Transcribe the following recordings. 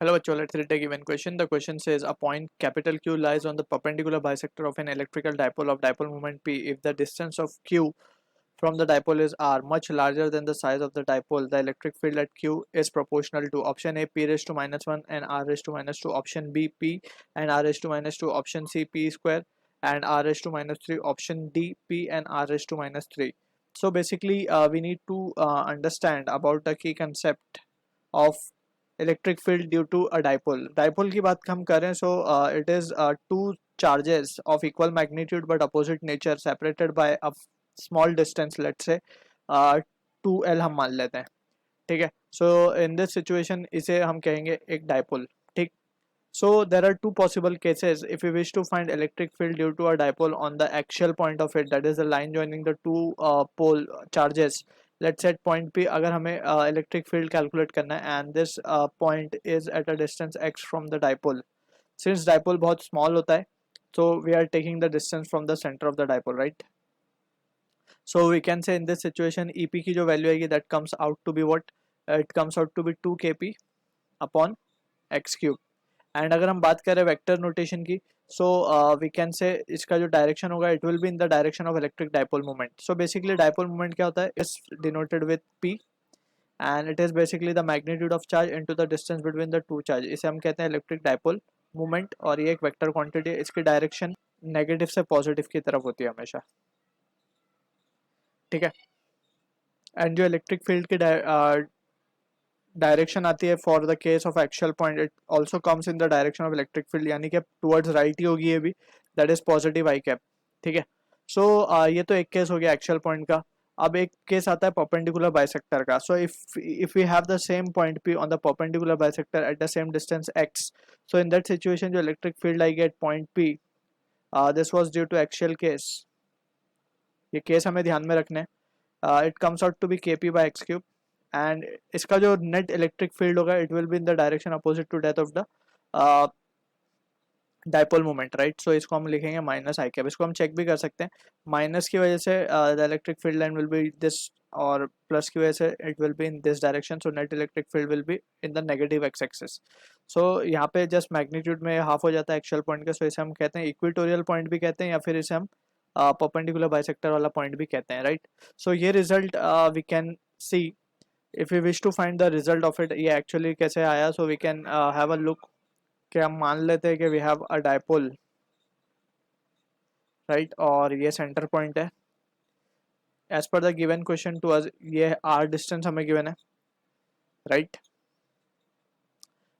Hello, bachcho. Let's read a given question. The question says a point capital Q lies on the perpendicular bisector of an electrical dipole of dipole moment P. If the distance of Q from the dipole is R, much larger than the size of the dipole, the electric field at Q is proportional to option A P raised to minus 1 and R raised to minus 2, option B P and R raised to minus 2, option C P square and R raised to minus 3, option D P and R raised to minus 3. So basically we need to understand about the key concept of electric field due to a dipole की बात हम करें, so it is two charges of equal magnitude but opposite nature separated by a small distance, let's say 2L हम मान लेते हैं. ठीक है. So in this situation इसे हम कहेंगे एक dipole. ठीक. So there are two possible cases if we wish to find electric field due to a dipole on the axial point of it, that is the line joining the two pole charges. Let's say at point P अगर हमें electric field calculate करना है and this point is at a distance x from the dipole. Since dipole बहुत small होता है, so we are taking the distance from the center of the dipole, right? So we can say in this situation EP की जो value आएगी that comes out to be what? It comes out to be 2 kp upon x cube. And अगर हम बात करें vector notation की, सो we can से इसका जो डायरेक्शन होगा it will be in the direction of electric dipole moment. So basically dipole moment क्या होता है, is denoted with P and it is basically the magnitude of charge into the distance between the two charge. इसे हम कहते हैं electric dipole moment और ये एक वेक्टर क्वांटिटी है. इसकी डायरेक्शन नेगेटिव से पॉजिटिव की तरफ होती है हमेशा. ठीक है. एंड जो इलेक्ट्रिक फील्ड की डायरेक्शन आती है for the case of actual point, it also comes in the direction of electric field, यानी कि टुवर्ड्स राइट ही होगी ये भी, that is positive I cap. ठीक है. सो ये तो एक केस हो गया एक्चुअल पॉइंट का. अब एक केस आता है परपेंडिकुलर बाइसेक्टर का. So if we have the same point P on the perpendicular bisector at the same distance X, so in that situation जो इलेक्ट्रिक फील्ड आएगी at point P, this was due to axial case. ये case हमें ध्यान में रखना है. It comes out to be K P by X cube and इसका जो नेट इलेक्ट्रिक फील्ड होगा it will be in the direction opposite to death of the dipole moment, right. So इसको हम लिखेंगे माइनस आई कैप. इसको हम check भी कर सकते हैं. माइनस की वजह से the electric field line will be this और प्लस की वजह से it will be in this direction. So net electric field will be in the negative X axis. So यहाँ पे जस्ट मैग्नीट्यूड में हाफ हो जाता है एक्चुअल पॉइंट का. सो इसे हम कहते हैं इक्वेटोरियल पॉइंट भी कहते हैं या फिर इसे हम परपेंडिकुलर बाइसेक्टर वाला पॉइंट भी कहते हैं, राइट. सो ये result we can see if we wish to find the result of it. ये actually कैसे आया, so we can have a look कि हम मान लेते हैं कि we have a dipole, right, और ये center point है. as per the given question to us ये r distance हमें given है, right.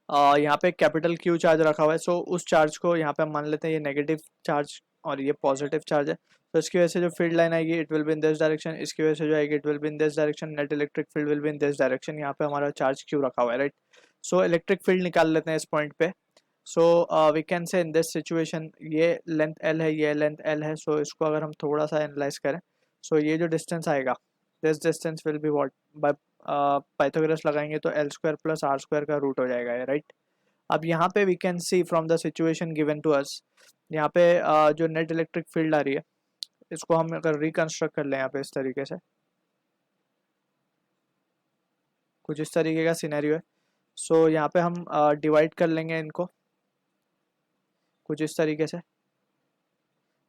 यहाँ पे कैपिटल Q चार्ज रखा हुआ है. सो उस चार्ज को यहाँ पे हम मान लेते हैं ये नेगेटिव चार्ज और ये पॉजिटिव चार्ज है. तो इसकी वजह से जो फील्ड लाइन आएगी it will be in this direction. इसकी वजह से जो आएगी it will be in this direction. Net electric field will be in this direction. यहाँ पे हमारा चार्ज Q रखा हुआ है, राइट. सो इलेक्ट्रिक फील्ड निकाल लेते हैं इस पॉइंट पे. सो we can say in this situation ये लेंथ L है, ये लेंथ L है. सो इसको अगर हम थोड़ा सा एनालाइज करें, सो ये जो डिस्टेंस आएगा this distance will be what by Pythagoras लगाएंगे तो L square plus R square का रूट हो जाएगा, राइट. अब यहाँ पे we can see from the situation given to us, यहाँ पे जो नेट इलेक्ट्रिक फील्ड आ रही है इसको हम अगर रिकंस्ट्रक्ट कर लें यहाँ पे इस तरीके से, कुछ इस तरीके का सिनेरियो है. सो यहाँ पे हम डिवाइड कर लेंगे इनको कुछ इस तरीके से.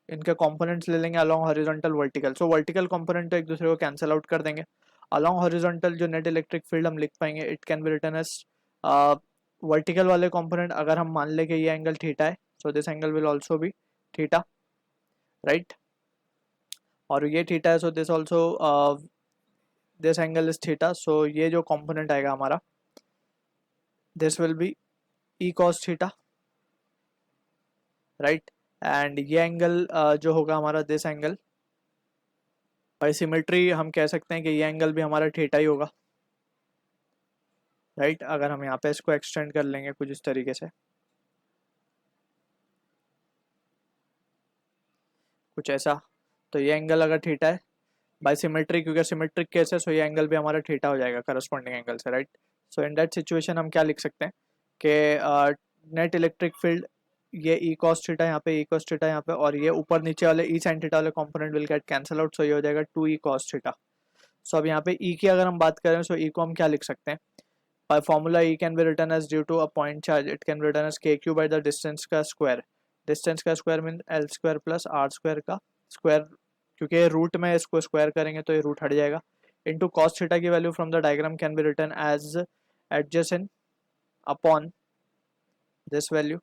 इनके कंपोनेंट्स ले लेंगे along horizontal vertical. So vertical component तो एक दूसरे को कैंसिल आउट कर देंगे. अलोंग हॉरिजॉन्टल जो नेट इलेक्ट्रिक फील्ड हम लिख पाएंगे it can be written as vertical वाले कंपोनेंट अगर हम मान ले कि ये एंगल थीटा है, so this angle will also be theta, right. और ये थीटा है, so this also this angle is theta. So ये जो कंपोनेंट आएगा हमारा this will be E cos theta, right. And ये एंगल जो होगा हमारा दिस एंगल बाय सिमेट्री हम कह सकते हैं कि ये एंगल भी हमारा थीटा ही होगा, राइट. अगर हम यहाँ पे इसको एक्सटेंड कर लेंगे कुछ इस तरीके से, कुछ ऐसा, तो ये एंगल अगर थीटा है बाय सिमेट्री, क्योंकि सिमेट्रिक केस है, सो ये एंगल भी हमारा थीटा हो जाएगा करस्पॉन्डिंग एंगल से, right. So in that situation हम क्या लिख सकते हैं कि नेट इलेक्ट्रिक फील्ड ये ई कॉस थीटा यहाँ पे, ई कॉस थीटा यहाँ पे, और ये ऊपर नीचे वाले ई साइन थीटा वाले component will get cancel out. So ये हो जाएगा 2 ई कॉस थीटा. सो अब यहाँ पे ई की अगर हम बात करें, सो ई को हम क्या लिख सकते हैं, by formula E can be written as due to a point charge, it can be written as kq by the distance का square. Distance का square means l square plus r square का square, क्योंकि root में इसको square करेंगे तो ये root हट जाएगा. इंटू कॉस थीटा की value from the diagram can be written as adjacent upon this value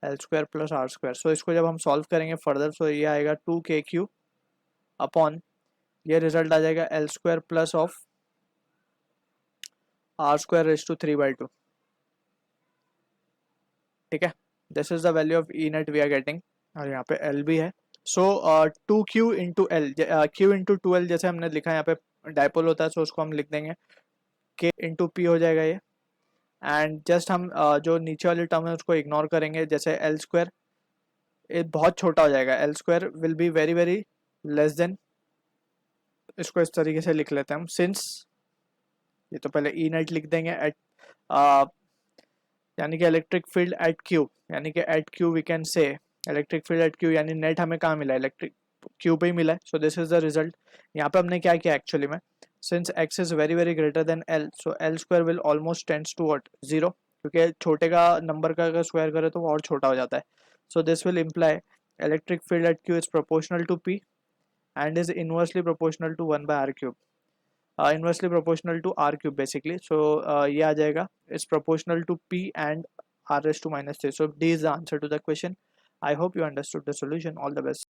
L square plus R square. So इसको जब हम सॉल्व करेंगे फर्दर, सो ये आएगा 2kq अपॉन, ये रिजल्ट आ जाएगा L square plus of R square raise to 3/2. ठीक है, this is the value of E net we are getting, और यहाँ पे एल भी है. सो 2q इंटू एल, q इंटू 2l जैसे हमने लिखा है, यहाँ पे डायपोल होता है, सो उसको हम लिख देंगे k इंटू पी हो जाएगा ये. एंड जस्ट हम जो नीचे वाली टर्म है उसको इग्नोर करेंगे, जैसे एल स्क्वायर ये बहुत छोटा हो जाएगा, L square will be very very less than, इसको इस तरीके से लिख लेते हैं हम, सिंस ये तो पहले ई नेट लिख देंगे एट यानी कि इलेक्ट्रिक फील्ड एट क्यू, यानी कि at Q we can say electric field at Q, यानी नेट हमें कहाँ मिला है, इलेक्ट्रिक क्यू पे ही मिला है. So this is the result. यहाँ पे हमने क्या किया एक्चुअली में, since x is very very greater than l, so l square will almost tends to what 0, क्योंकि छोटे का नंबर का अगर स्क्वायर करे तो वो और छोटा हो जाता है. So this will imply electric field at q is proportional to p and is inversely proportional to 1 by r cube, inversely proportional to r cube basically. So ये आ जाएगा, it's proportional to p and r raised to minus 3. So D is the answer to the question. I hope you understood the solution. All the best.